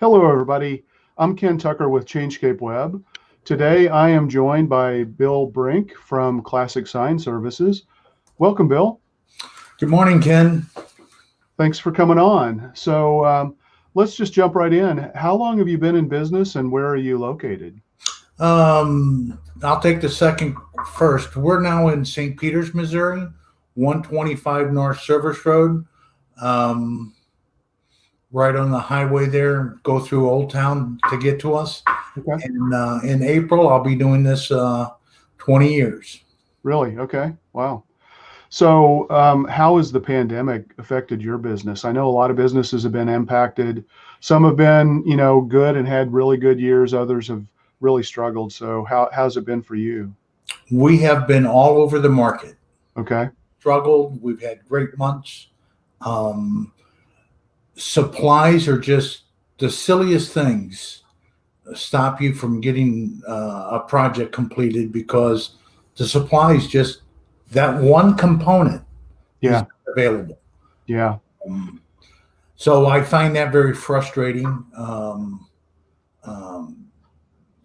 Hello, everybody. I'm Ken Tucker with Changescape Web. Today, I am joined by Bill Brink from Classic Sign Services. Welcome, Bill. Good morning, Ken. Thanks for coming on. Let's just jump right in. How long have you been in business and where are you located? I'll take the second first. We're now in St. Peters, Missouri, 125 North Service Road. Right on the highway there, go through Old Town to get to us. Okay. And in April, I'll be doing this 20 years. Really? Okay. Wow. So how has the pandemic affected your business? I know a lot of businesses have been impacted. Some have been, good and had really good years. Others have really struggled. So how's it been for you? We have been all over the market. Okay. Struggled. We've had great months. Supplies are just the silliest things stop you from getting a project completed because the supplies just that one component is available. Yeah. So I find that very frustrating.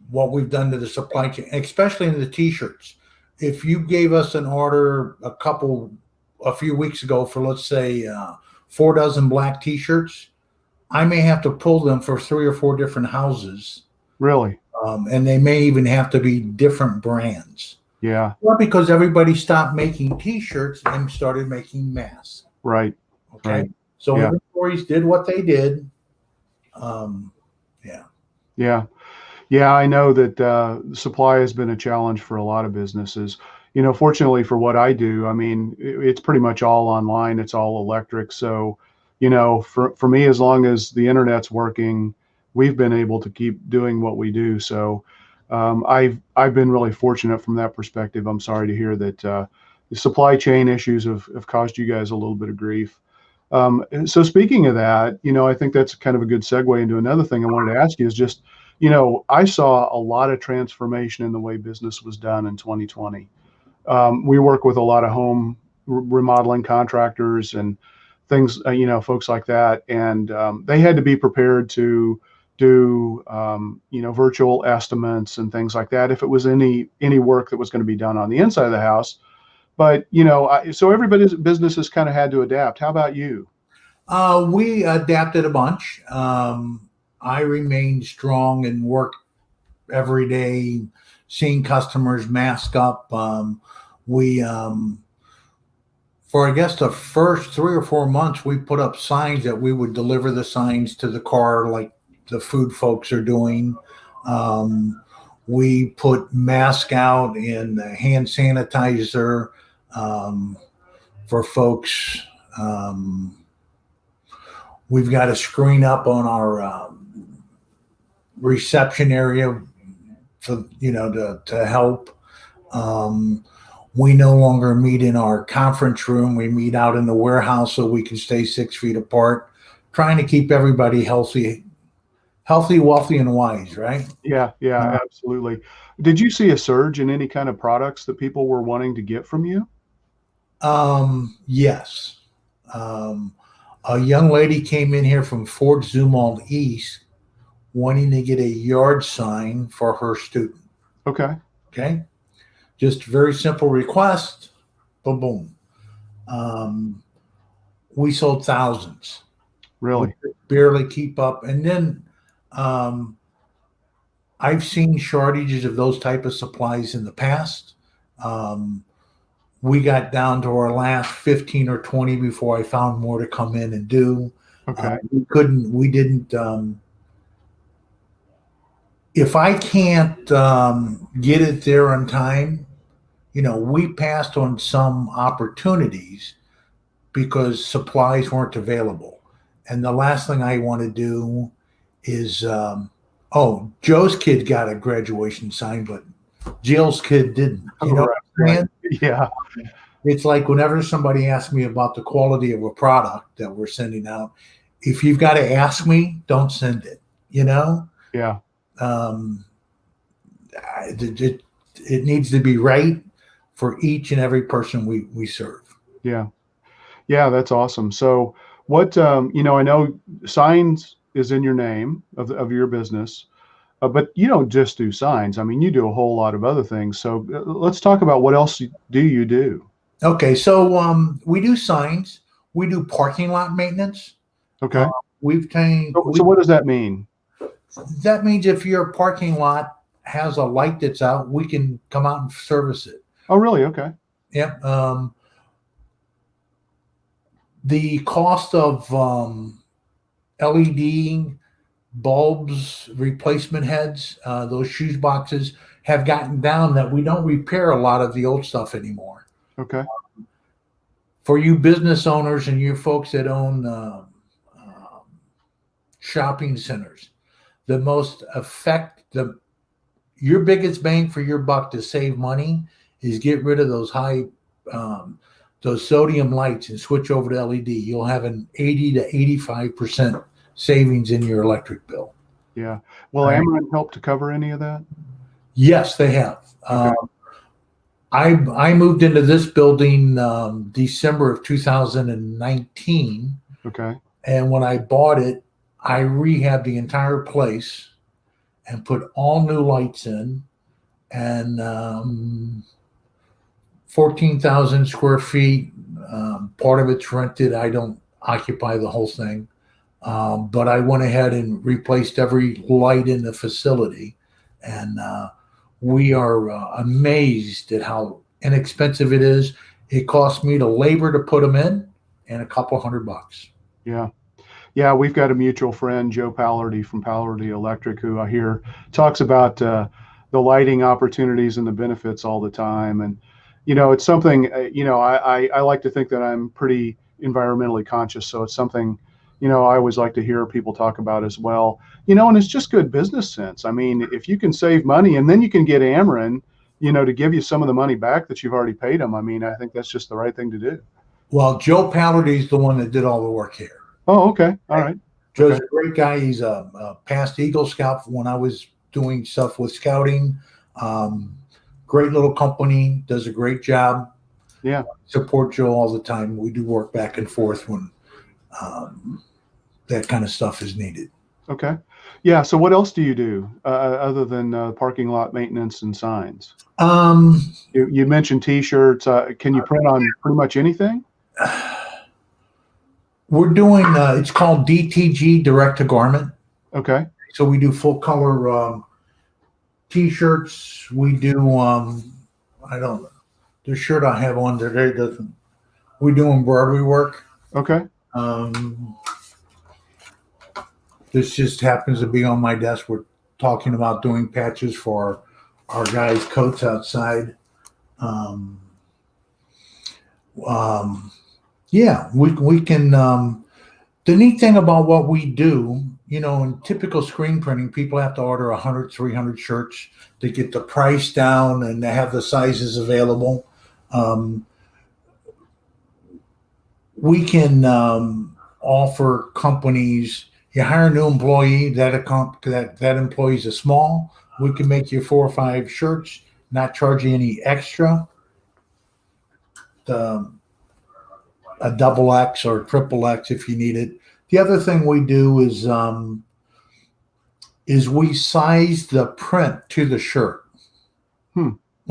What we've done to the supply chain, especially in the t-shirts. If you gave us an order a few weeks ago for, let's say, 4 dozen black t-shirts, I may have to pull them for 3 or 4 different houses. Really? And they may even have to be different brands. Yeah. Well, because everybody stopped making t-shirts and started making masks. Right. Okay. Right. So inventories did what they did. Yeah, I know that supply has been a challenge for a lot of businesses. Fortunately for what I do, I mean, it's pretty much all online. It's all electric. So, for me, as long as the internet's working, we've been able to keep doing what we do. So, I've been really fortunate from that perspective. I'm sorry to hear that the supply chain issues have caused you guys a little bit of grief. So speaking of that, I think that's kind of a good segue into another thing I wanted to ask you is just, I saw a lot of transformation in the way business was done in 2020. We work with a lot of home remodeling contractors and things, folks like that. And they had to be prepared to do, virtual estimates and things like that if it was any work that was going to be done on the inside of the house. But, so everybody's business has kind of had to adapt. How about you? We adapted a bunch. I remained strong and worked every day, seeing customers mask up. For I guess the first 3 or 4 months, we put up signs that we would deliver the signs to the car like the food folks are doing. We put mask out and hand sanitizer for folks. We've got a screen up on our reception area for to help. We no longer meet in our conference room. We meet out in the warehouse so we can stay 6 feet apart, trying to keep everybody healthy, wealthy, and wise, right? Yeah, absolutely. Did you see a surge in any kind of products that people were wanting to get from you? Yes. A young lady came in here from Fort Zumwalt East wanting to get a yard sign for her student. Okay. Just very simple request. Boom, boom. We sold thousands. Really? We could barely keep up. And then I've seen shortages of those type of supplies in the past. We got down to our last 15 or 20 before I found more to come in and do. Okay. We didn't. If I can't get it there on time, we passed on some opportunities because supplies weren't available. And the last thing I want to do is, Joe's kid got a graduation sign, but Jill's kid didn't. You know what I'm saying? Yeah. It's like whenever somebody asks me about the quality of a product that we're sending out, if you've got to ask me, don't send it, Yeah. It needs to be right for each and every person we serve. Yeah, that's awesome. So what, I know signs is in your name of your business. But you don't just do signs. I mean, you do a whole lot of other things. So let's talk about what else do you do? Okay, so we do signs, we do parking lot maintenance. Uh, Okay. we've taken So what does that mean? that means if your parking lot has a light that's out, we can come out and service it. Oh, really? Okay. Yep. The cost of LED bulbs, replacement heads, those shoes boxes have gotten down that we don't repair a lot of the old stuff anymore. Okay. For you business owners and you folks that own shopping centers, the most your biggest bang for your buck to save money is get rid of those those sodium lights and switch over to LED. You'll have an 80 to 85% savings in your electric bill. Yeah. Will All right. Ameren help to cover any of that? Yes, they have. Okay. I moved into this building December of 2019, Okay. and when I bought it, I rehabbed the entire place and put all new lights in, and 14,000 square feet. Part of it's rented. I don't occupy the whole thing. But I went ahead and replaced every light in the facility. And we are amazed at how inexpensive it is. It cost me the labor to put them in and a couple $100. Yeah. Yeah, we've got a mutual friend, Joe Pallardy from Pallardy Electric, who I hear talks about the lighting opportunities and the benefits all the time. And, it's something, I like to think that I'm pretty environmentally conscious. So it's something, I always like to hear people talk about as well. And it's just good business sense. I mean, if you can save money and then you can get Ameren, to give you some of the money back that you've already paid them, I mean, I think that's just the right thing to do. Well, Joe Pallardy is the one that did all the work here. Oh, okay. All right. Joe's Okay. a great guy. He's a past Eagle Scout when I was doing stuff with scouting. Great little company, does a great job. Yeah. Support Joe all the time. We do work back and forth when that kind of stuff is needed. Okay. Yeah. So what else do you do other than parking lot maintenance and signs? You mentioned T-shirts. Can you print on pretty much anything? We're doing, it's called DTG, direct to garment. Okay. So we do full color T-shirts. We do, I don't know, the shirt I have on today doesn't, we do embroidery work. Okay. This just happens to be on my desk. We're talking about doing patches for our guys' coats outside. Yeah, we can. The neat thing about what we do, in typical screen printing, people have to order 100, 300 shirts to get the price down and to have the sizes available. We can offer companies. You hire a new employee, that employee's a small. We can make you 4 or 5 shirts, not charge you any extra. A double X or triple X if you need it. The other thing we do is we size the print to the shirt.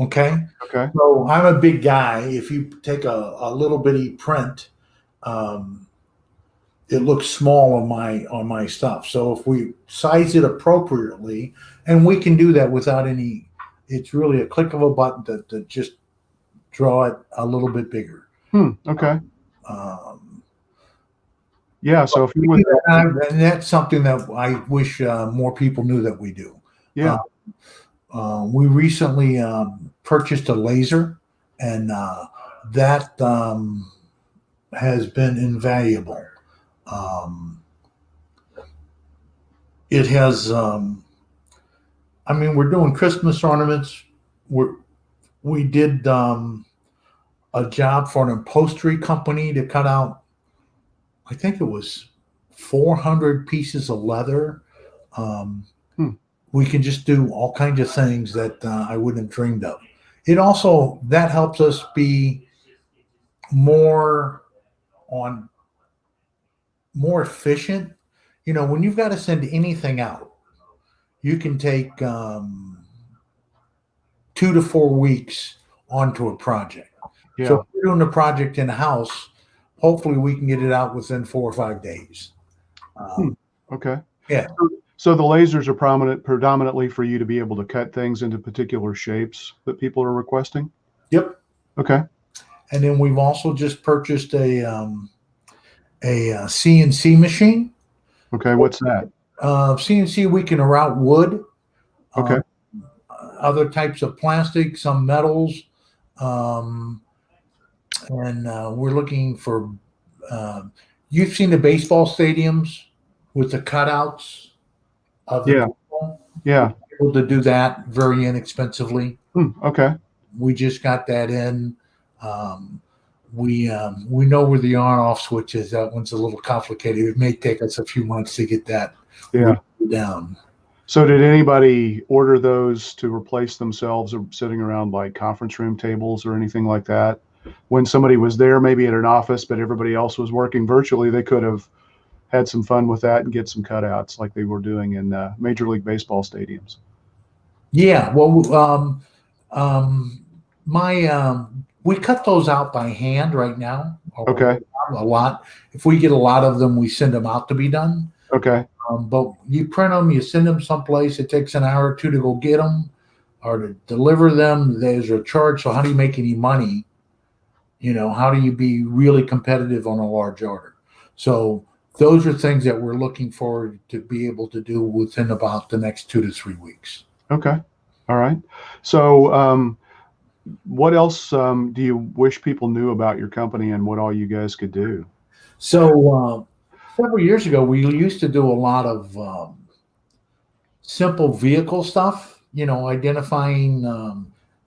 Okay. Okay. So I'm a big guy. If you take a little bitty print, it looks small on my stuff. So if we size it appropriately, and we can do that without any, it's really a click of a button to just draw it a little bit bigger. Okay. Yeah. So if you would, and that's something that I wish more people knew that we do. yeah. We recently purchased a laser, and that has been invaluable. It has. I mean, we're doing Christmas ornaments. We did a job for an upholstery company to cut out, I think it was 400 pieces of leather. We can just do all kinds of things that I wouldn't have dreamed of. It also, that helps us be more efficient. when you've got to send anything out, you can take 2 to 4 weeks onto a project. So Yeah. if we're doing a project in house, hopefully we can get it out within 4 or 5 days. Hmm. Um, Okay. yeah. So the lasers are predominantly for you to be able to cut things into particular shapes that people are requesting? Yep. Okay. And then we've also just purchased a CNC machine. Okay. What's that? CNC, we can route wood, Okay. um, other types of plastic, some metals, um, and we're looking for. Um, you've seen the baseball stadiums with the cutouts of the Yeah. people. We're Yeah. able to do that very inexpensively. Hmm. Okay. We just got that in. Um, we know where the on-off switch is. That one's a little complicated. It may take us a few months to get that Yeah. down. So did anybody order those to replace themselves or sitting around like conference room tables or anything like that? When somebody was there, maybe at an office, but everybody else was working virtually, they could have had some fun with that and get some cutouts like they were doing in Major League Baseball stadiums. Yeah, well, my we cut those out by hand right now Okay. a lot. If we get a lot of them, we send them out to be done. Okay. But you print them, you send them someplace. It takes an hour or two to go get them or to deliver them. There's a charge. So how do you make any money? How do you be really competitive on a large order? So those are things that we're looking forward to be able to do within about the next 2 to 3 weeks. Okay. All right. So, what else do you wish people knew about your company and what all you guys could do? So several years ago, we used to do a lot of simple vehicle stuff. Identifying.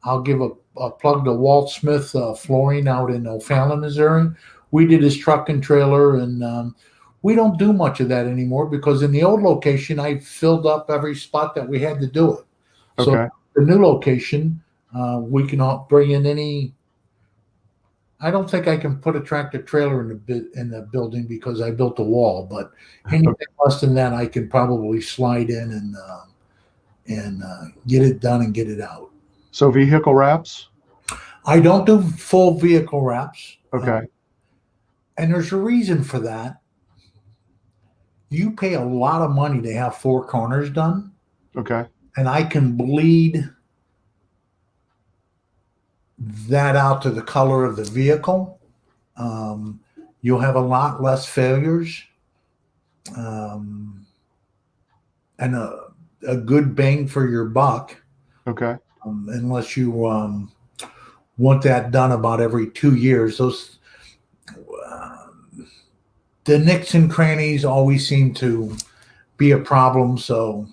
I'll give a plug to Walt Smith Flooring out in O'Fallon, Missouri. We did his truck and trailer, and we don't do much of that anymore because in the old location, I filled up every spot that we had to do it. So Okay. the new location, we can bring in any. I don't think I can put a tractor trailer in the building because I built a wall. But anything less than that, I can probably slide in and get it done and get it out. So vehicle wraps? I don't do full vehicle wraps, Okay. and there's a reason for that. You pay a lot of money to have four corners done, Okay. and I can bleed that out to the color of the vehicle. You'll have a lot less failures, and a good bang for your buck, Okay. unless you want that done about every 2 years. The nicks and crannies always seem to be a problem. So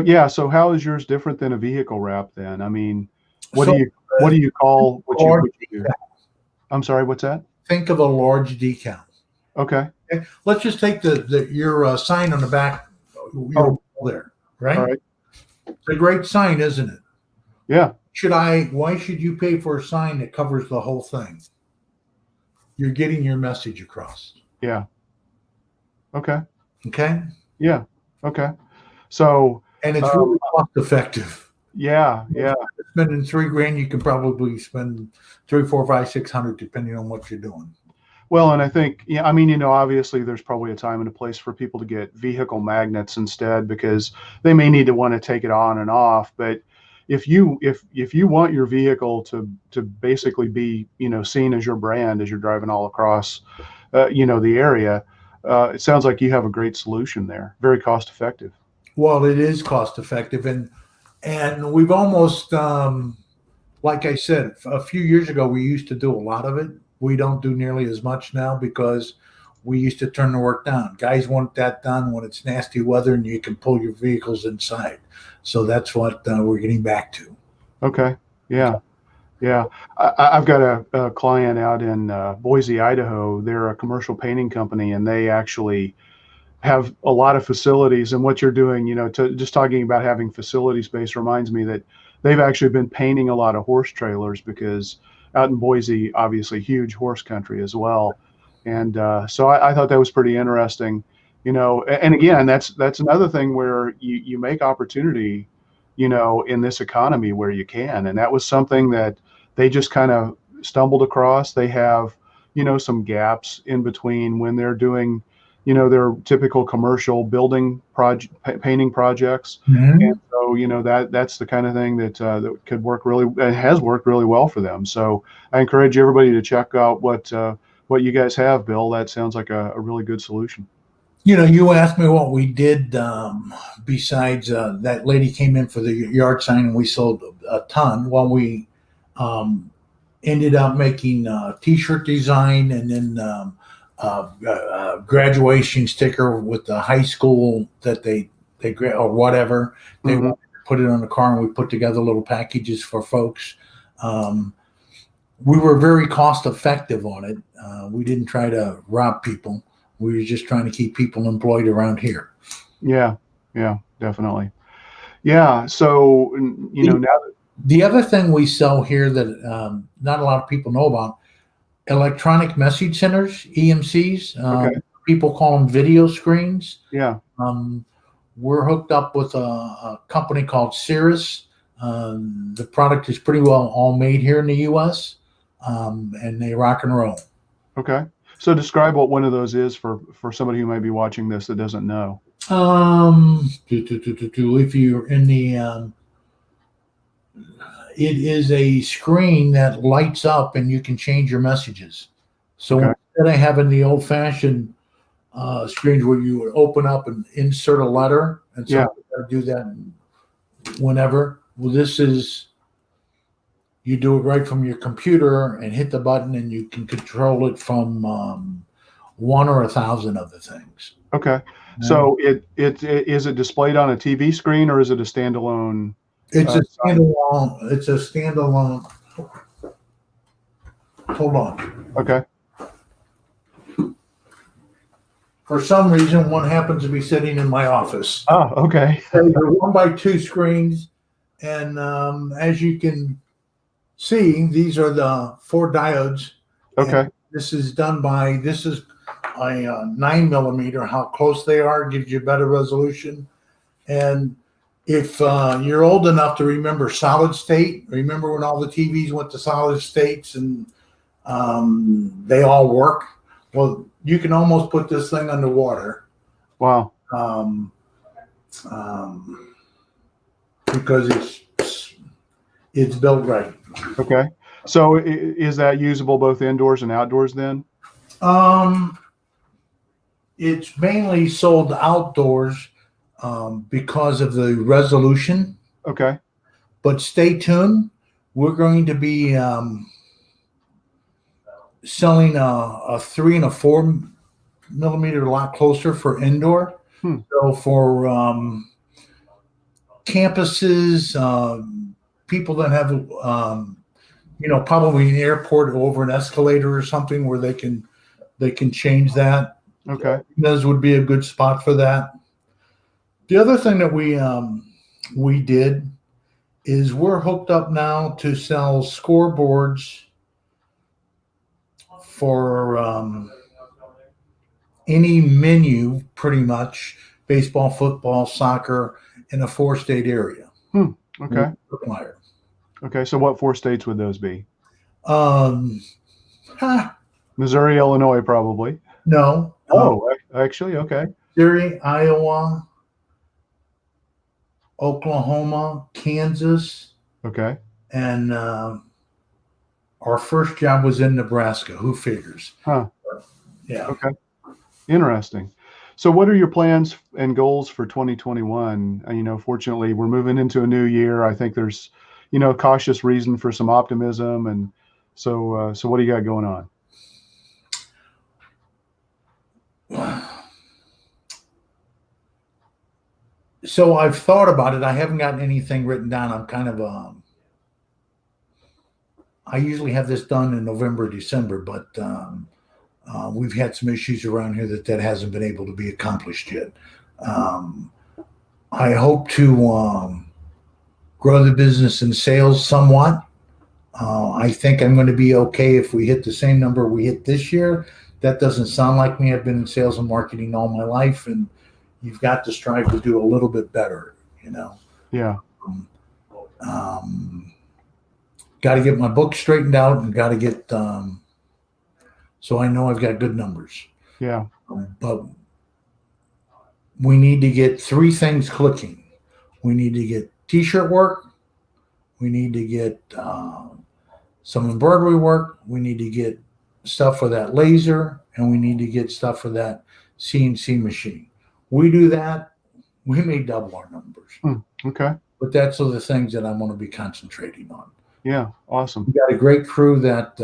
Yeah. So how is yours different than a vehicle wrap then? I mean, what do so you call large what you do? I'm sorry. What's that? think of a large decal. Okay. Okay? Let's just take your sign on the back. Your Oh, wall there, all right? right. It's a great sign, isn't it? Yeah. Why should you pay for a sign that covers the whole thing? You're getting your message across. Yeah. Okay. Okay. Yeah. Okay. So, And it's um, really cost effective. yeah. Yeah. Spending $3,000, you can probably spend 3, 4, 5, 600, depending on what you're doing. Well, and I think, yeah, I mean, obviously there's probably a time and a place for people to get vehicle magnets instead because they may need to want to take it on and off. But if you want your vehicle to basically be, seen as your brand as you're driving all across, the area, it sounds like you have a great solution there. Very cost effective. Well, it is cost effective, and we've almost, like I said, a few years ago, we used to do a lot of it. We don't do nearly as much now because we used to turn the work down. Guys want that done when it's nasty weather and you can pull your vehicles inside. So that's what we're getting back to. Okay. Yeah. Yeah. I've got a client out in Boise, Idaho. They're a commercial painting company and they actually have a lot of facilities. And what you're doing, just talking about having facility space reminds me that they've actually been painting a lot of horse trailers because out in Boise, obviously huge horse country as well. And so I thought that was pretty interesting. And again, that's another thing where you make opportunity, in this economy where you can. And that was something that they just kind of stumbled across. They have, some gaps in between when they're doing, their typical commercial building project, painting projects. And Mhm. so, that's the kind of thing that could work really, and has worked really well for them. So I encourage everybody to check out what you guys have, Bill. That sounds like a really good solution. You asked me what we did besides that lady came in for the yard sign and we sold a ton. Well, we um, ended up making t-shirt design and then graduation sticker with the high school that or whatever they Hmm. wanted to put it on the car, and we put together little packages for folks. Um, we were very cost effective on it. We didn't try to rob people. We were just trying to keep people employed around here. Yeah, yeah, definitely. Yeah. So, The, now the other thing we sell here that not a lot of people know about, electronic message centers, EMCs. okay. People call them video screens. Yeah. Um, we're hooked up with a company called Cirrus. The product is pretty well all made here in the U.S., and they rock and roll. Okay. So describe what one of those is for somebody who might be watching this that doesn't know. If you're in the, it is a screen that lights up and you can change your messages. Okay. So instead of having the old fashioned screens where you would open up and insert a letter, and Yeah. so you got to do that whenever. Well, this is you do it right from your computer and hit the button, and you can control it from one or 1,000 other things. Okay. And So it is it displayed on a TV screen or is it a standalone it's a sign? standalone. It's a standalone. Hold on. Okay. For some reason, one happens to be sitting in my office. Oh, okay. They're 1 by 2 screens, and as you can see, these are the 4 diodes. And Okay. this is a 9 millimeter. How close they are gives you better resolution. And if you're old enough to remember solid state, remember when all the TVs went to solid states and they all work? Well, you can almost put this thing underwater Wow. um, um, because it's built right. Okay. So is that usable both indoors and outdoors then? Um, it's mainly sold outdoors because of the resolution. Okay. But stay tuned. We're going to be selling a 3 and a 4 millimeter a lot closer for indoor. Hmm. So for campuses, people that have, probably an airport over an escalator or something where they can change that. Okay. Those would be a good spot for that. The other thing that we did is we're hooked up now to sell scoreboards for any menu, pretty much baseball, football, soccer, in a 4-state area. Okay. Supplier. Okay. So what 4 states would those be? Um, Missouri, Illinois, probably. no. Oh, actually, okay. Missouri, Iowa, Oklahoma, Kansas, Okay. and our first job was in Nebraska. Who figures? Huh. Yeah. Okay. Interesting. So what are your plans and goals for 2021? Fortunately, we're moving into a new year. I think there's, cautious reason for some optimism. And so what do you got going on? So I've thought about it. I haven't gotten anything written down. I'm kind of I usually have this done in November, December, but we've had some issues around here that hasn't been able to be accomplished yet. I hope to grow the business and sales somewhat. I think I'm going to be okay if we hit the same number we hit this year. That doesn't sound like me. I've been in sales and marketing all my life, and you've got to strive to do a little bit better, you know. Yeah. Um, um, got to get my book straightened out, and got to get so I know I've got good numbers. Yeah. But we need to get three things clicking. We need to get t-shirt work. We need to get some embroidery work. We need to get stuff for that laser, and we need to get stuff for that CNC machine. We do that, we may double our numbers. Okay. But that's the things that I'm going to be concentrating on. Yeah. Awesome. We got a great crew that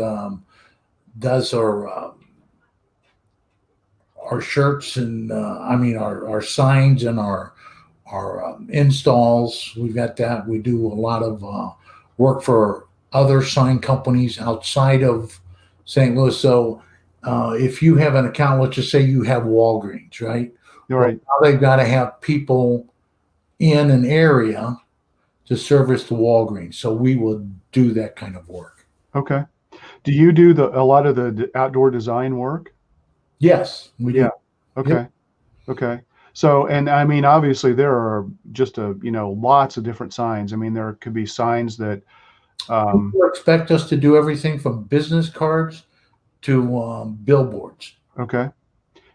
does our shirts and our signs and our installs. We've got that. We do a lot of work for other sign companies outside of St. Louis. So if you have an account, let's just say you have Walgreens, right? You're right. Well, now they've got to have people in an area to service the Walgreens. So we will do that kind of work. Okay. Do you do a lot of the outdoor design work? Yes, we do. Yeah. Okay. Yep. Okay. So, and I mean, obviously there are just lots of different signs. I mean, there could be signs that, People expect us to do everything from business cards to billboards. okay.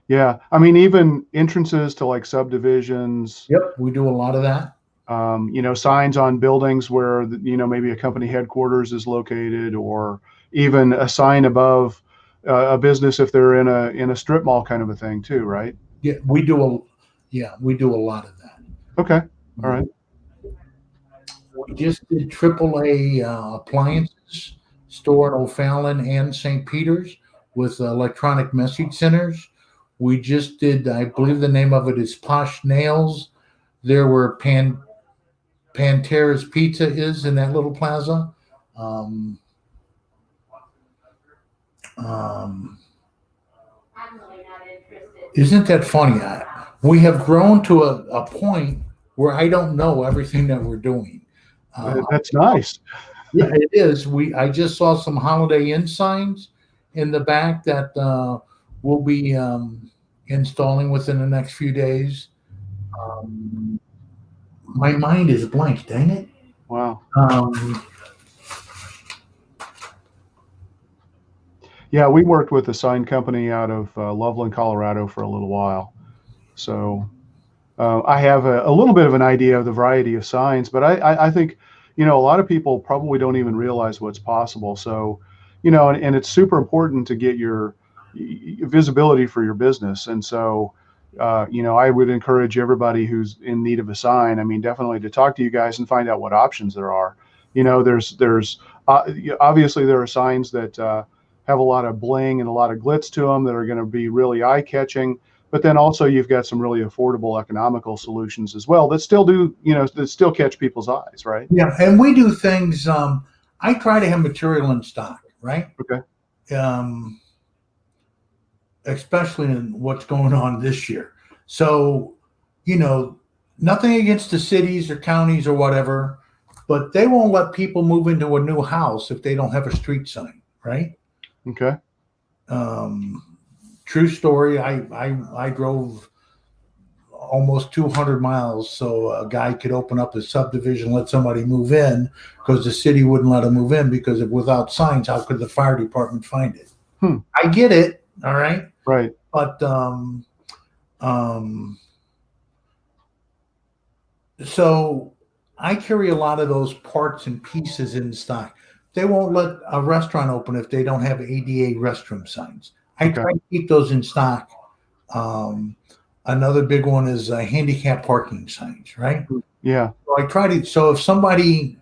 Yeah. I mean, even entrances to like subdivisions, Yep, we do a lot of that. signs on buildings where, maybe a company headquarters is located, or even a sign above a business if they're in a strip mall kind of a thing too, right? Yeah, we do a lot of that. Okay. All right. We just did AAA appliances store in O'Fallon and St. Peter's with electronic message centers. We just did, I believe the name of it is Posh Nails. There were Pantera's Pizza is in that little plaza. Um, isn't that funny? We have grown to a point where I don't know everything that we're doing. That's nice. Yeah, it is. I just saw some Holiday Inn signs in the back that we'll be installing within the next few days. My mind is blank. Dang it! Wow. Um, Yeah, we worked with a sign company out of Loveland, Colorado for a little while. So I have a little bit of an idea of the variety of signs, but I think, a lot of people probably don't even realize what's possible. So, and it's super important to get your visibility for your business. And so, I would encourage everybody who's in need of a sign, I mean, definitely to talk to you guys and find out what options there are. There's obviously there are signs that have a lot of bling and a lot of glitz to them that are going to be really eye-catching. But then also you've got some really affordable, economical solutions as well that still do, that still catch people's eyes, right? yeah, and we do things. I try to have material in stock, right? Okay. Especially in what's going on this year. So, nothing against the cities or counties or whatever, but they won't let people move into a new house if they don't have a street sign, right? Okay. True story. I drove almost 200 miles so a guy could open up his subdivision, let somebody move in, because the city wouldn't let him move in because without signs, how could the fire department find it? I get it. All right. Right. But so I carry a lot of those parts and pieces in stock. They won't let a restaurant open if they don't have ADA restroom signs. I try to keep those in stock. Another big one is handicap parking signs, right? Yeah. So I try to. So if somebody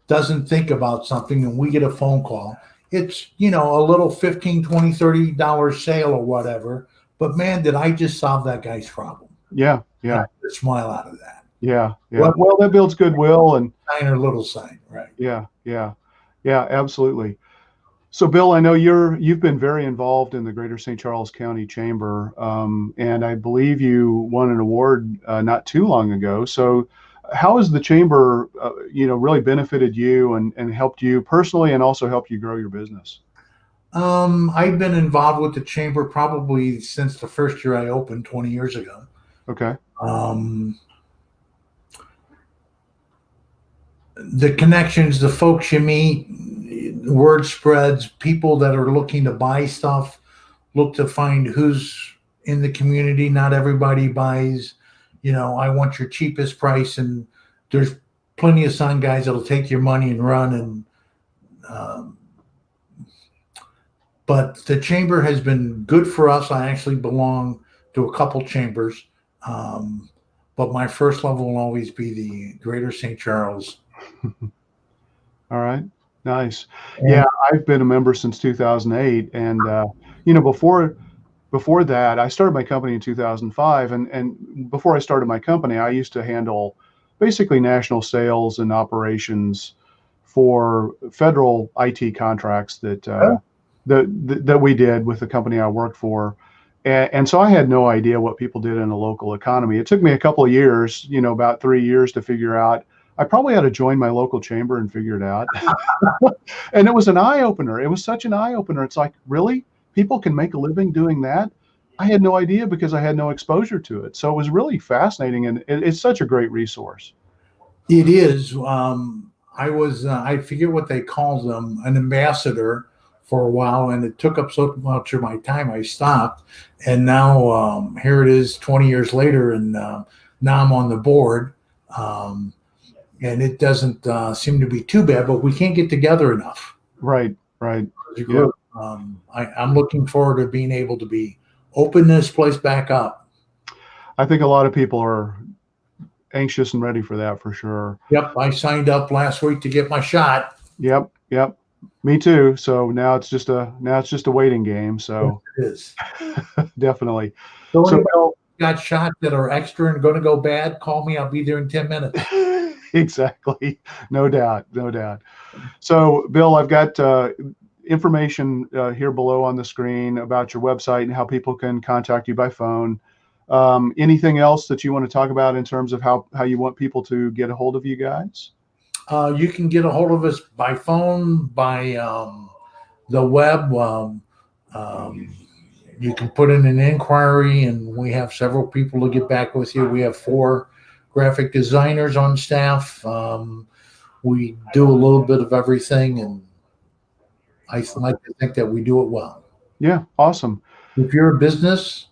doesn't think about something and we get a phone call, it's a little $15, $20, $30 sale or whatever. But man, did I just solve that guy's problem? Yeah. Yeah. I could smile out of that. Yeah. Yeah. Well, that builds goodwill and sign or little sign, right? Yeah. Yeah. Yeah. Absolutely. So, Bill, I know you've been very involved in the Greater St. Charles County Chamber, and I believe you won an award not too long ago. So, how has the chamber, really benefited you and helped you personally, and also helped you grow your business? I've been involved with the chamber probably since the first year I opened 20 years ago. Okay. Um, the connections, the folks you meet, word spreads, people that are looking to buy stuff, look to find who's in the community. Not everybody buys, I want your cheapest price. And there's plenty of sign guys that'll take your money and run. And, um, but the chamber has been good for us. I actually belong to a couple chambers. Um, but my first level will always be the Greater St. Charles. All right. Nice. Yeah, And I've been a member since 2008, and before that, I started my company in 2005, and before I started my company, I used to handle basically national sales and operations for federal IT contracts that we did with the company I worked for. And so I had no idea what people did in a local economy. It took me a couple of years, about 3 years to figure out. I probably had to join my local chamber and figure it out. And it was an eye opener. It was such an eye opener. It's like, really? People can make a living doing that? I had no idea because I had no exposure to it. So it was really fascinating, and it's such a great resource. it is. I forget what they called them, an ambassador for a while, and it took up so much of my time. I stopped, and now here it is, 20 years later, and now I'm on the board. Um, and it doesn't seem to be too bad, but we can't get together enough Right, right. as a Yeah, group. I'm looking forward to being able to be open this place back up. I think a lot of people are anxious and ready for that for sure. Yep, I signed up last week to get my shot. Yep, yep. Me too. So now it's just a waiting game. Yes, So it is. definitely. So So anybody got shots that are extra and going to go bad, call me. I'll be there in 10 minutes. exactly, no doubt, no doubt. So Bill, I've got information here below on the screen about your website and how people can contact you by phone. Anything else that you want to talk about in terms of how you want people to get a hold of you guys? You can get a hold of us by phone, by the web. Um, you can put in an inquiry, and we have several people to get back with you. We have 4 graphic designers on staff. We do a little bit of everything, and I like to think that we do it well. Yeah, awesome. If you're a business,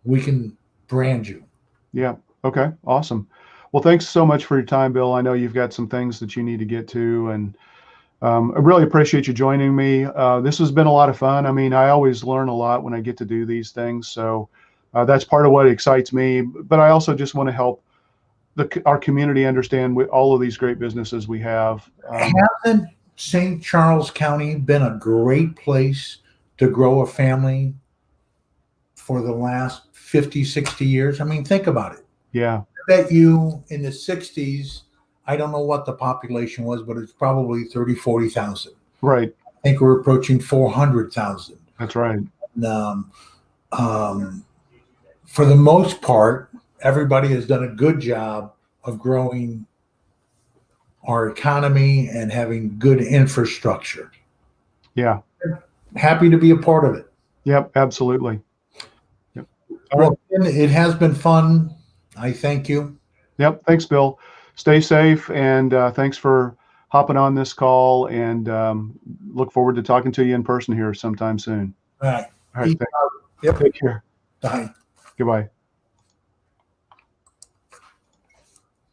we can brand you. Yeah. Okay. Awesome. Well, thanks so much for your time, Bill. I know you've got some things that you need to get to, and I really appreciate you joining me. This has been a lot of fun. I mean, I always learn a lot when I get to do these things. So that's part of what excites me. But I also just want to help our community understand all of these great businesses we have. Hasn't St. Charles County been a great place to grow a family for the last 50, 60 years? I mean, think about it. Yeah. I bet you in the 60s, I don't know what the population was, but it's probably 30, 40,000. Right. I think we're approaching 400,000. That's right. And, for the most part, everybody has done a good job of growing our economy and having good infrastructure. Yeah. Happy to be a part of it. Yep. Absolutely. Yep. All Well, right. it has been fun. I thank you. Yep. Thanks, Bill. Stay safe, and thanks for hopping on this call, and look forward to talking to you in person here sometime soon. All right. All right. Peace out. Yep. Take care. Bye. Goodbye.